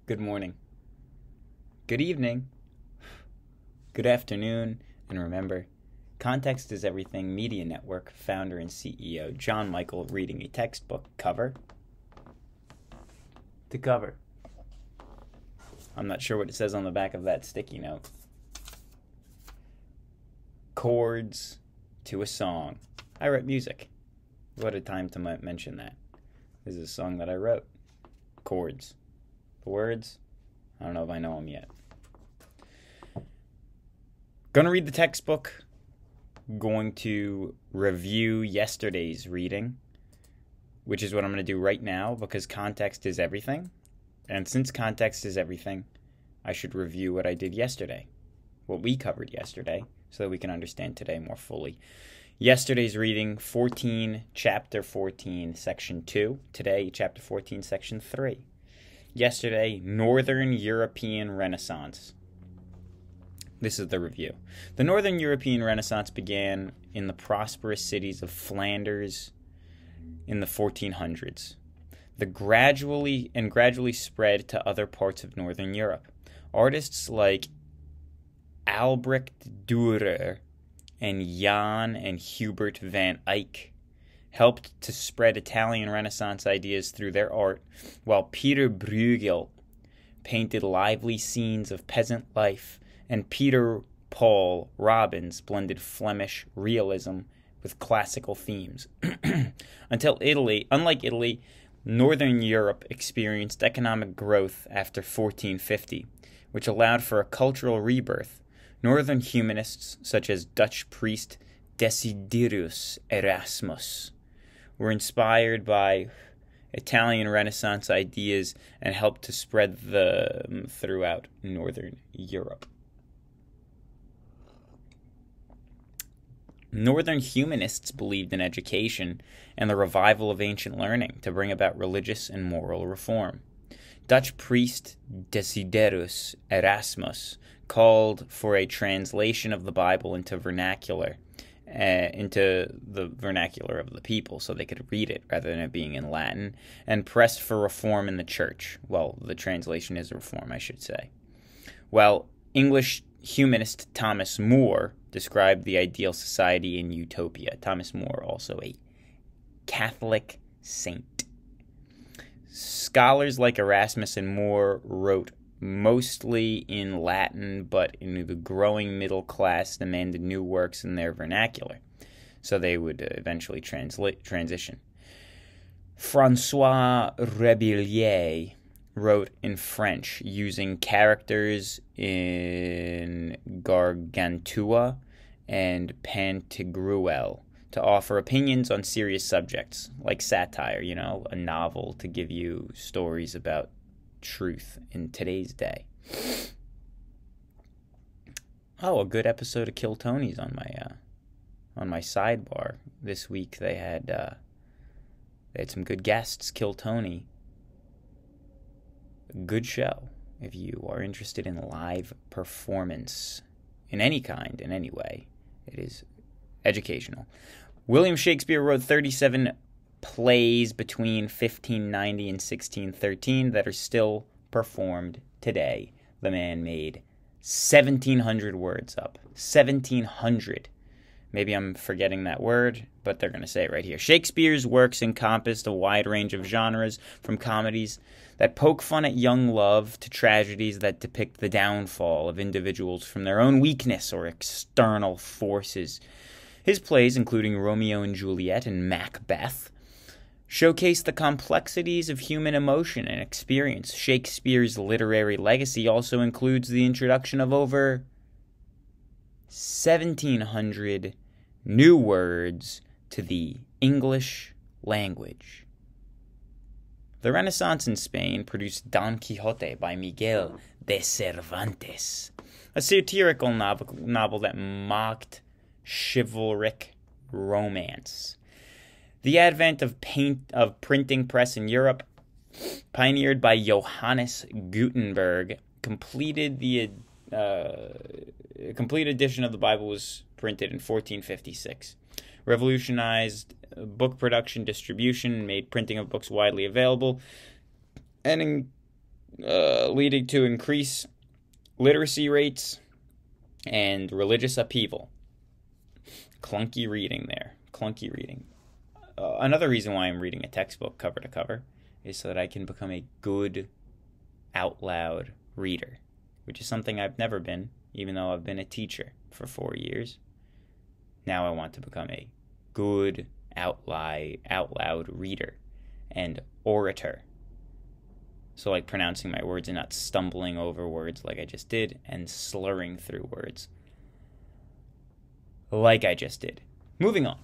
Good morning, good evening, good afternoon, and remember, Context is Everything Media Network founder and CEO John Michael reading a textbook cover to cover. I'm not sure what it says on the back of that sticky note. Chords to a song. I write music. What a time to mention that. This is a song that I wrote. Chords. The words, I don't know if I know them yet. Gonna read the textbook. Going to review yesterday's reading, which is what I'm going to do right now because context is everything. And since context is everything, I should review what I did yesterday, what we covered yesterday, so that we can understand today more fully. Yesterday's reading, chapter 14, section 2. Today, chapter 14, section 3. Yesterday, Northern European Renaissance. This is the review. The Northern European Renaissance began in the prosperous cities of Flanders in the 1400s. Gradually spread to other parts of Northern Europe. Artists like Albrecht Dürer and Jan and Hubert van Eyck helped to spread Italian Renaissance ideas through their art, while Peter Bruegel painted lively scenes of peasant life, and Peter Paul Rubens blended Flemish realism with classical themes. Until unlike Italy, Northern Europe experienced economic growth after 1450, which allowed for a cultural rebirth. Northern humanists, such as Dutch priest Desiderius Erasmus, were inspired by Italian Renaissance ideas and helped to spread them throughout Northern Europe. Northern humanists believed in education and the revival of ancient learning to bring about religious and moral reform. Dutch priest Desiderius Erasmus called for a translation of the Bible into the vernacular of the people so they could read it rather than it being in Latin, and pressed for reform in the church. Well, the translation is reform, I should say. Well, English humanist Thomas More described the ideal society in utopia. Thomas More, also a Catholic saint. Scholars like Erasmus and More wrote mostly in Latin, but in the growing middle class demanded new works in their vernacular, so they would eventually transition. François Rabelais wrote in French using characters in Gargantua and Pantagruel to offer opinions on serious subjects, like satire, a novel to give you stories about truth in today's day. Oh, a good episode of Kill Tony's on my sidebar this week. They had some good guests. Kill Tony, a good show if you are interested in live performance in any kind, in any way. It is educational. William Shakespeare wrote 37 plays between 1590 and 1613 that are still performed today. The man made 1,700 words up. 1,700. Maybe I'm forgetting that word, but they're going to say it right here. Shakespeare's works encompassed a wide range of genres, from comedies that poke fun at young love to tragedies that depict the downfall of individuals from their own weakness or external forces. His plays, including Romeo and Juliet and Macbeth, showcase the complexities of human emotion and experience. Shakespeare's literary legacy also includes the introduction of over 1,700 new words to the English language. The Renaissance in Spain produced Don Quixote by Miguel de Cervantes, a satirical novel that mocked chivalric romance. The advent of printing press in Europe, pioneered by Johannes Gutenberg, completed a complete edition of the Bible was printed in 1456. Revolutionized book production, distribution, made printing of books widely available, and leading to increased literacy rates and religious upheaval. Clunky reading there. Clunky reading. Another reason why I'm reading a textbook cover to cover is so that I can become a good out loud reader, which is something I've never been, even though I've been a teacher for 4 years. Now I want to become a good out loud reader and orator. So like pronouncing my words and not stumbling over words like I just did and slurring through words like I just did. Moving on.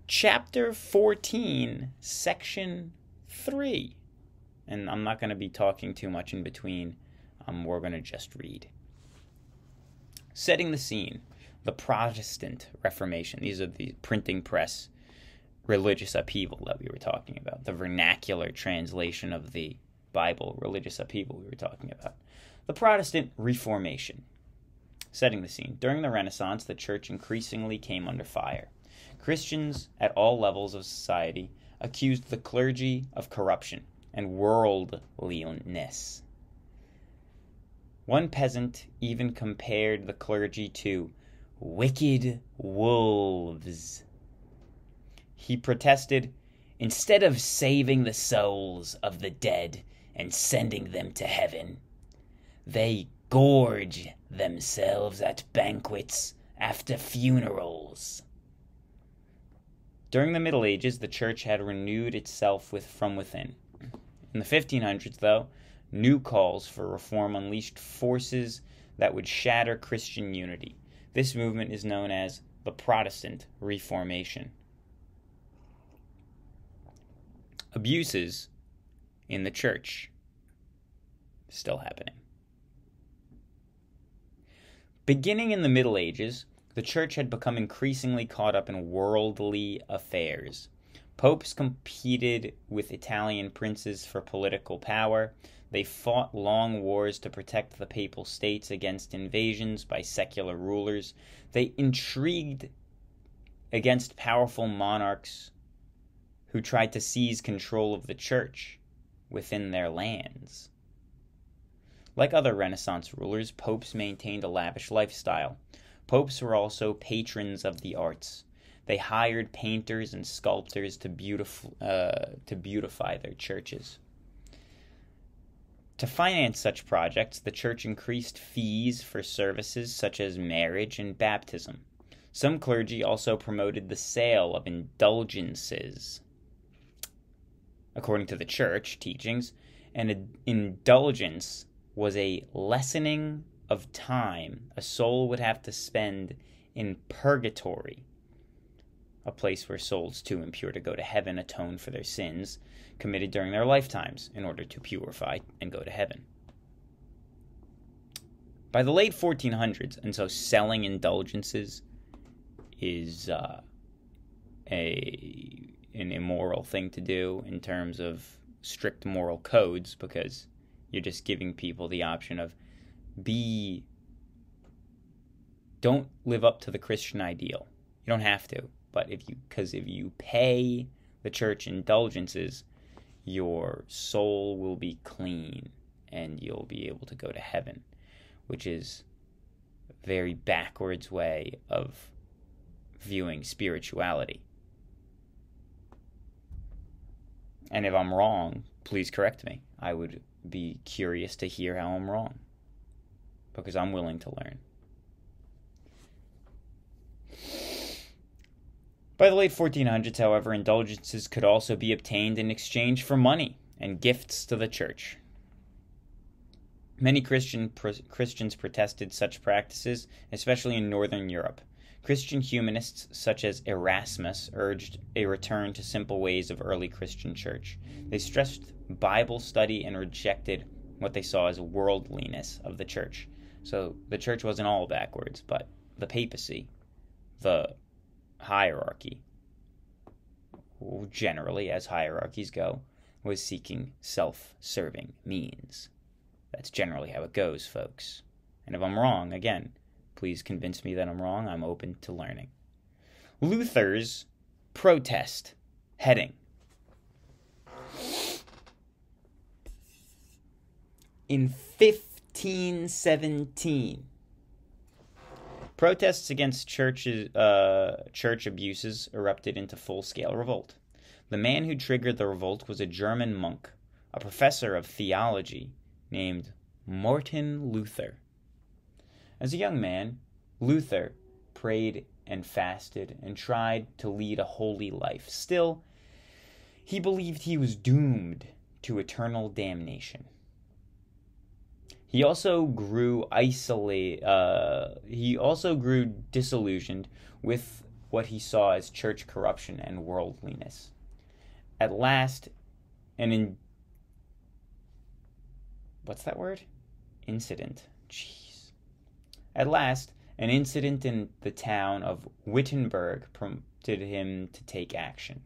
Chapter 14, Section 3. And I'm not going to be talking too much in between. We're going to just read. Setting the scene. The Protestant Reformation. These are the printing press religious upheaval that we were talking about. The vernacular translation of the Bible, religious upheaval we were talking about. The Protestant Reformation. Setting the scene. During the Renaissance, the church increasingly came under fire. Christians at all levels of society accused the clergy of corruption and worldliness. One peasant even compared the clergy to wicked wolves. He protested, instead of saving the souls of the dead and sending them to heaven, they gorge themselves at banquets after funerals. During the Middle Ages, the church had renewed itself from within. In the 1500s, though, new calls for reform unleashed forces that would shatter Christian unity. This movement is known as the Protestant Reformation. Abuses in the church still happening. Beginning in the Middle Ages, the church had become increasingly caught up in worldly affairs. Popes competed with Italian princes for political power. They fought long wars to protect the papal states against invasions by secular rulers. They intrigued against powerful monarchs who tried to seize control of the church within their lands. Like other Renaissance rulers, popes maintained a lavish lifestyle. Popes were also patrons of the arts. They hired painters and sculptors to beautify their churches. To finance such projects, the church increased fees for services such as marriage and baptism. Some clergy also promoted the sale of indulgences. According to the church teachings, an indulgence was a lessening of time a soul would have to spend in purgatory, a place where souls too impure to go to heaven atone for their sins committed during their lifetimes in order to purify and go to heaven. By the late 1400s, and so selling indulgences is an immoral thing to do in terms of strict moral codes, because you're just giving people the option of don't live up to the Christian ideal. You don't have to, but if you pay the church indulgences, your soul will be clean and you'll be able to go to heaven, which is a very backwards way of viewing spirituality. And if I'm wrong, please correct me. I would be curious to hear how I'm wrong, because I'm willing to learn. By the late 1400s, however, indulgences could also be obtained in exchange for money and gifts to the church. Many Christians protested such practices, especially in Northern Europe. Christian humanists such as Erasmus urged a return to simple ways of early Christian church. They stressed Bible study and rejected what they saw as worldliness of the church. So the church wasn't all backwards, but the papacy, the hierarchy, generally as hierarchies go, was seeking self-serving means. That's generally how it goes, folks. And if I'm wrong, again, please convince me that I'm wrong. I'm open to learning. Luther's protest. Heading. In 1517, protests against church abuses erupted into full-scale revolt. The man who triggered the revolt was a German monk, a professor of theology named Martin Luther. As a young man, Luther prayed and fasted and tried to lead a holy life. Still, he believed he was doomed to eternal damnation. He also grew disillusioned with what he saw as church corruption and worldliness. At last, At last, an incident in the town of Wittenberg prompted him to take action.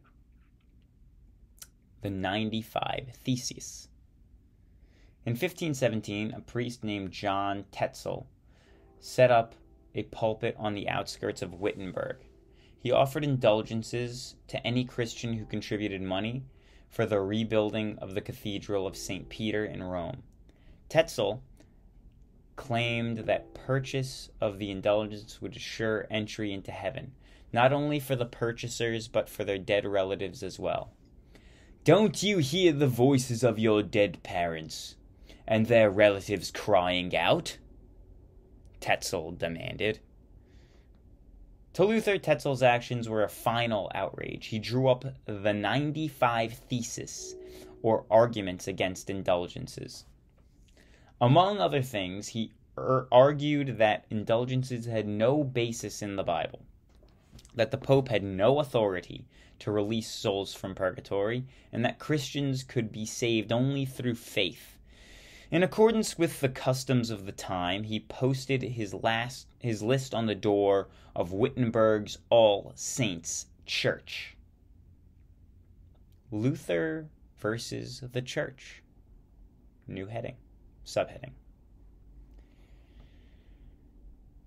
The 95 Theses. In 1517, a priest named John Tetzel set up a pulpit on the outskirts of Wittenberg. He offered indulgences to any Christian who contributed money for the rebuilding of the Cathedral of St. Peter in Rome. Tetzel claimed that purchase of the indulgence would assure entry into heaven, not only for the purchasers, but for their dead relatives as well. "Don't you hear the voices of your dead parents and their relatives crying out?" Tetzel demanded. To Luther, Tetzel's actions were a final outrage. He drew up the 95 Theses, or arguments against indulgences. Among other things, he argued that indulgences had no basis in the Bible, that the Pope had no authority to release souls from purgatory, and that Christians could be saved only through faith. In accordance with the customs of the time, he posted his list on the door of Wittenberg's All Saints Church. Luther versus the Church. New heading. Subheading.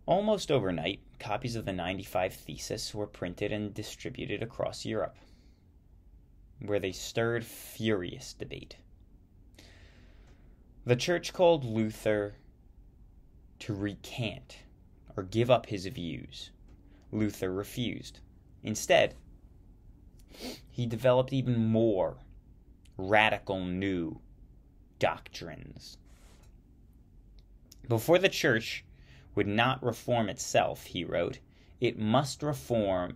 Almost overnight, copies of the 95 Theses were printed and distributed across Europe, where they stirred furious debate. The church called Luther to recant or give up his views. Luther refused. Instead, he developed even more radical new doctrines. Before the church would not reform itself, he wrote, it must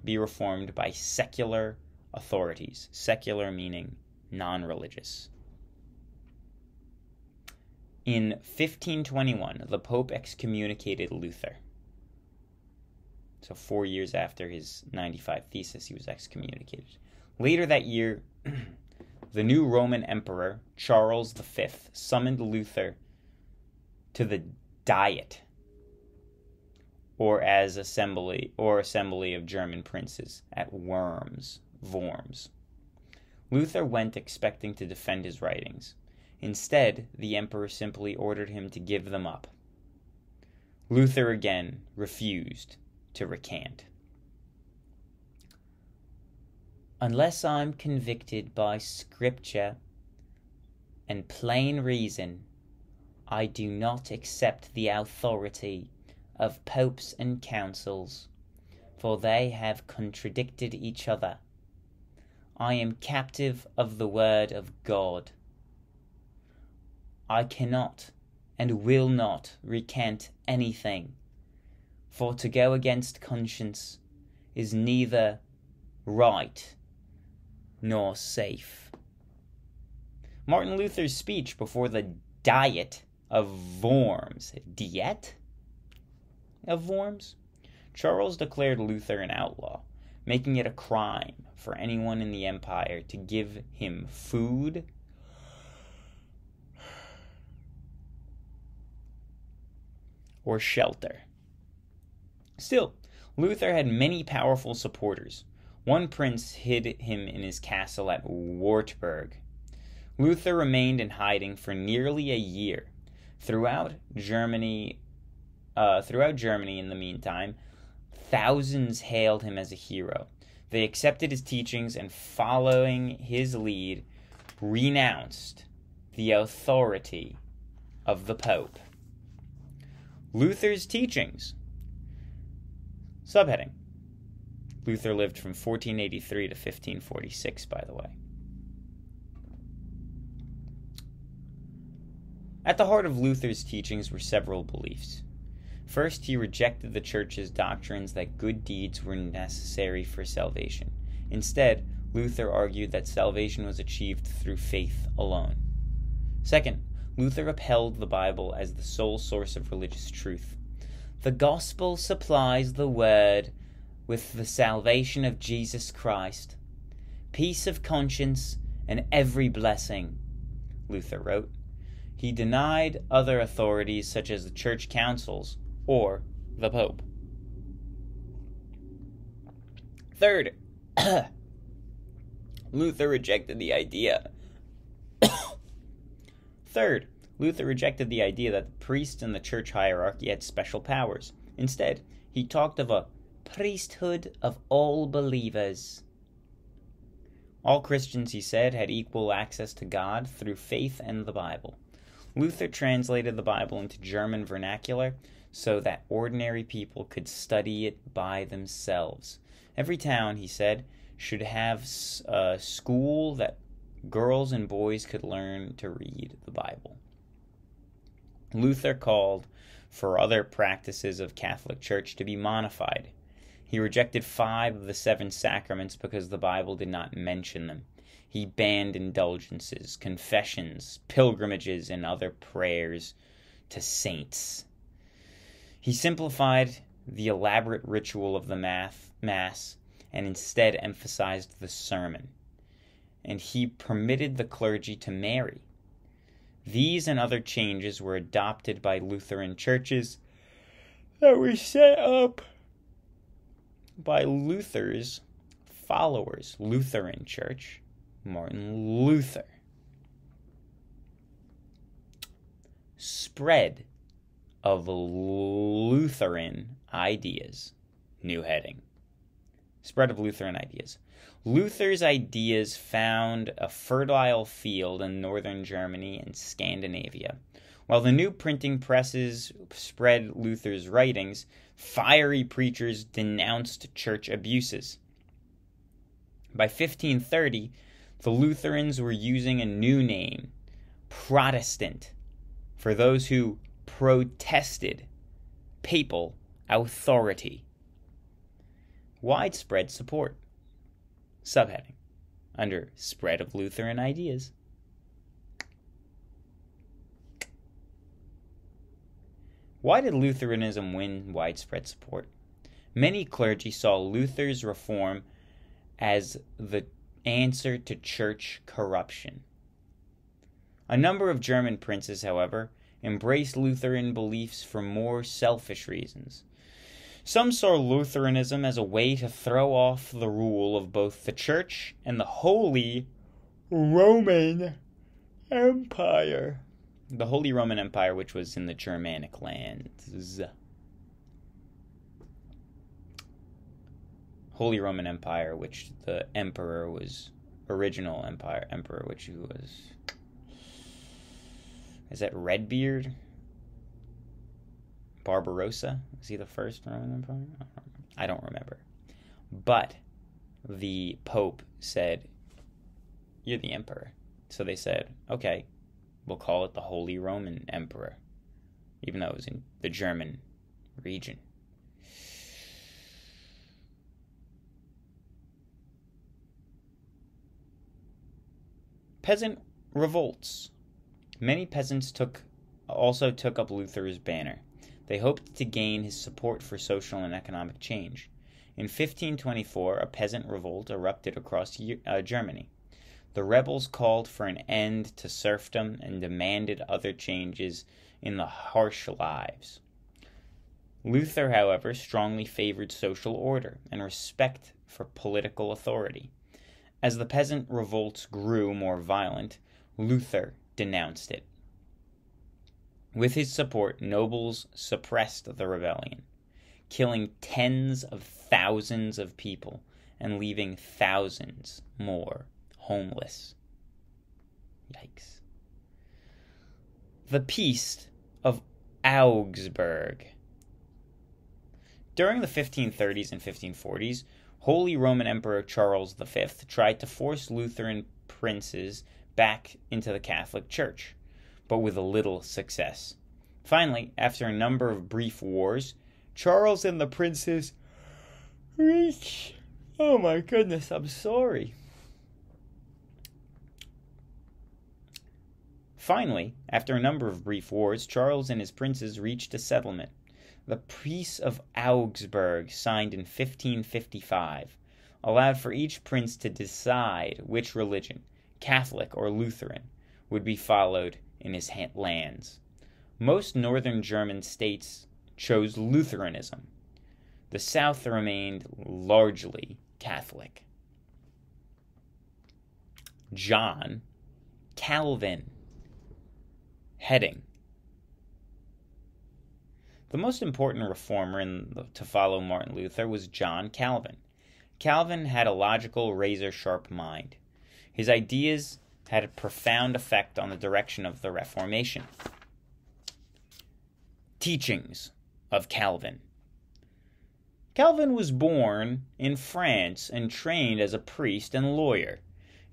be reformed by secular authorities. Secular meaning non-religious. In 1521, the Pope excommunicated Luther. So 4 years after his 95 Theses, he was excommunicated. Later that year, the new Roman Emperor, Charles V, summoned Luther to the Diet, or assembly of German princes at Worms. Luther went expecting to defend his writings. Instead, the emperor simply ordered him to give them up. Luther again refused to recant. "Unless I'm convicted by Scripture and plain reason, I do not accept the authority of popes and councils, for they have contradicted each other. I am captive of the word of God. I cannot and will not recant anything, for to go against conscience is neither right nor safe." Martin Luther's speech before the Diet of Worms. Diet of Worms? Charles declared Luther an outlaw, making it a crime for anyone in the empire to give him food or shelter. Still, Luther had many powerful supporters. One prince hid him in his castle at Wartburg. Luther remained in hiding for nearly a year. Throughout Germany, in the meantime, thousands hailed him as a hero. They accepted his teachings and, following his lead, renounced the authority of the Pope. Luther's teachings. Subheading. Luther lived from 1483 to 1546, by the way. At the heart of Luther's teachings were several beliefs. First, he rejected the Church's doctrines that good deeds were necessary for salvation. Instead, Luther argued that salvation was achieved through faith alone. Second, Luther upheld the Bible as the sole source of religious truth. The gospel supplies the word with the salvation of Jesus Christ, peace of conscience, and every blessing, Luther wrote. He denied other authorities such as the church councils or the Pope. Third, Luther rejected the idea that the priest in the church hierarchy had special powers. Instead, he talked of a priesthood of all believers. All Christians, he said, had equal access to God through faith and the Bible. Luther translated the Bible into German vernacular so that ordinary people could study it by themselves. Every town, he said, should have a school that girls and boys could learn to read the Bible. Luther called for other practices of Catholic Church to be modified. He rejected 5 of the 7 sacraments because the Bible did not mention them. He banned indulgences, confessions, pilgrimages, and other prayers to saints. He simplified the elaborate ritual of the Mass and instead emphasized the sermon. And he permitted the clergy to marry. These and other changes were adopted by Lutheran churches that were set up by Luther's followers. Lutheran Church, Martin Luther. Spread of Lutheran ideas. New heading. Spread of Lutheran ideas. Luther's ideas found a fertile field in northern Germany and Scandinavia. While the new printing presses spread Luther's writings, fiery preachers denounced church abuses. By 1530, the Lutherans were using a new name, Protestant, for those who protested papal authority. Widespread support. Subheading. Under Spread of Lutheran Ideas. Why did Lutheranism win widespread support? Many clergy saw Luther's reform as the answer to church corruption. A number of German princes, however, embraced Lutheran beliefs for more selfish reasons. Some saw Lutheranism as a way to throw off the rule of both the Church and the Holy Roman Empire. The Holy Roman Empire, which was in the Germanic lands. Holy Roman Empire, which the emperor was original emperor, which was... Is that Redbeard? Barbarossa? Was he the first Roman Empire? I don't remember. But the Pope said, "You're the emperor." So they said, okay, we'll call it the Holy Roman Emperor, even though it was in the German region. Peasant revolts. Many peasants also took up Luther's banner. They hoped to gain his support for social and economic change. In 1524, a peasant revolt erupted across Germany. The rebels called for an end to serfdom and demanded other changes in the harsh lives. Luther, however, strongly favored social order and respect for political authority. As the peasant revolts grew more violent, Luther denounced it. With his support, nobles suppressed the rebellion, killing tens of thousands of people and leaving thousands more homeless. Yikes. the Peace of Augsburg. During the 1530s and 1540s, Holy Roman Emperor Charles V tried to force Lutheran princes back into the Catholic Church, but with little success. Finally, after a number of brief wars, Charles and the princes reached... Oh my goodness, I'm sorry. Finally, after a number of brief wars, Charles and his princes reached a settlement. The Peace of Augsburg, signed in 1555, allowed for each prince to decide which religion, Catholic or Lutheran, would be followed in his lands. Most northern German states chose Lutheranism. The south remained largely Catholic. John Calvin. Heading. The most important reformer to follow Martin Luther was John Calvin. Calvin had a logical, razor-sharp mind. His ideas had a profound effect on the direction of the Reformation. Teachings of Calvin. Calvin was born in France and trained as a priest and lawyer.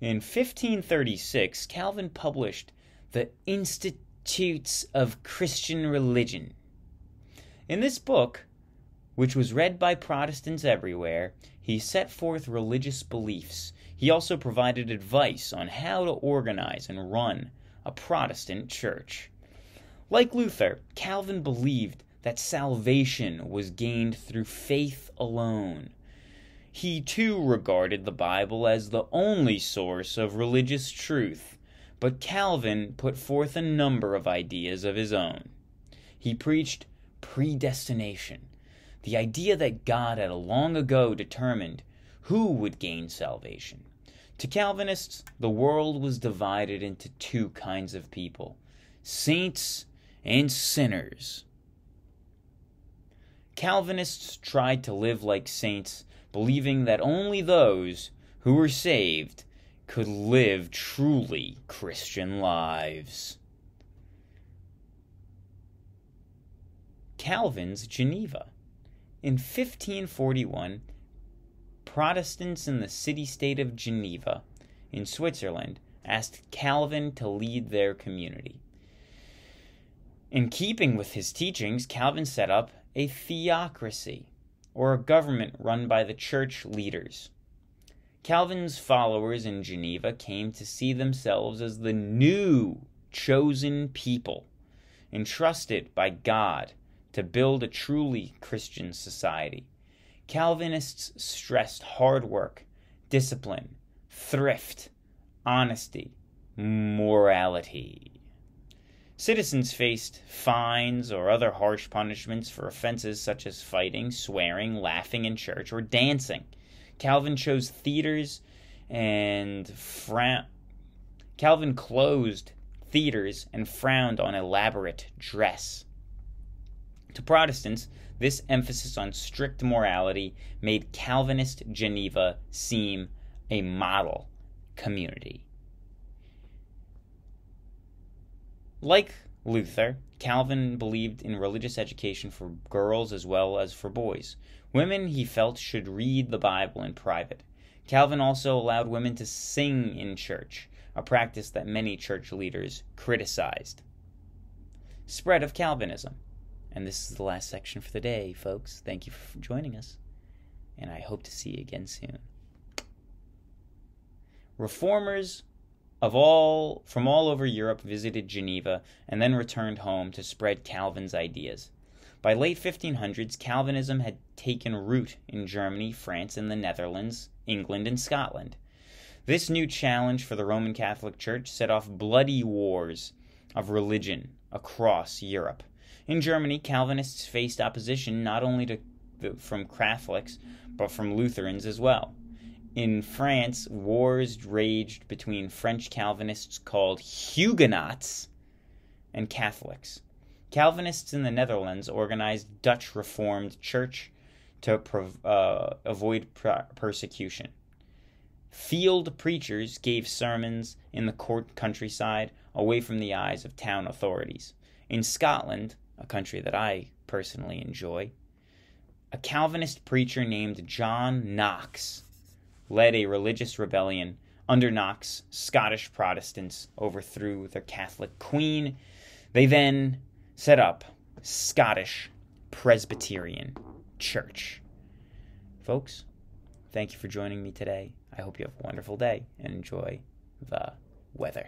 In 1536, Calvin published the Institutes of Christian Religion. In this book, which was read by Protestants everywhere, he set forth religious beliefs. He also provided advice on how to organize and run a Protestant church. Like Luther, Calvin believed that salvation was gained through faith alone. He too regarded the Bible as the only source of religious truth, but Calvin put forth a number of ideas of his own. He preached predestination, the idea that God had long ago determined who would gain salvation. To Calvinists, the world was divided into two kinds of people, saints and sinners. Calvinists tried to live like saints, believing that only those who were saved could live truly Christian lives. Calvin's Geneva. In 1541, Protestants in the city-state of Geneva, in Switzerland, asked Calvin to lead their community. In keeping with his teachings, Calvin set up a theocracy, or a government run by the church leaders. Calvin's followers in Geneva came to see themselves as the new chosen people, entrusted by God to build a truly Christian society. Calvinists stressed hard work, discipline, thrift, honesty, morality. Citizens faced fines or other harsh punishments for offenses such as fighting, swearing, laughing in church, or dancing. Calvin chose theaters and Calvin closed theaters and frowned on elaborate dress. To Protestants, this emphasis on strict morality made Calvinist Geneva seem a model community. Like Luther, Calvin believed in religious education for girls as well as for boys. Women, he felt, should read the Bible in private. Calvin also allowed women to sing in church, a practice that many church leaders criticized. Spread of Calvinism. And this is the last section for the day, folks. Thank you for joining us, and I hope to see you again soon. Reformers from all over Europe visited Geneva and then returned home to spread Calvin's ideas. By late 1500s, Calvinism had taken root in Germany, France, and the Netherlands, England, and Scotland. This new challenge for the Roman Catholic Church set off bloody wars of religion across Europe. In Germany, Calvinists faced opposition not only from Catholics, but from Lutherans as well. In France, wars raged between French Calvinists called Huguenots and Catholics. Calvinists in the Netherlands organized Dutch Reformed Church to avoid persecution. Field preachers gave sermons in the countryside away from the eyes of town authorities. In Scotland, a country that I personally enjoy, a Calvinist preacher named John Knox led a religious rebellion. Under Knox, Scottish Protestants overthrew their Catholic queen. They then set up Scottish Presbyterian Church. Folks, thank you for joining me today. I hope you have a wonderful day and enjoy the weather.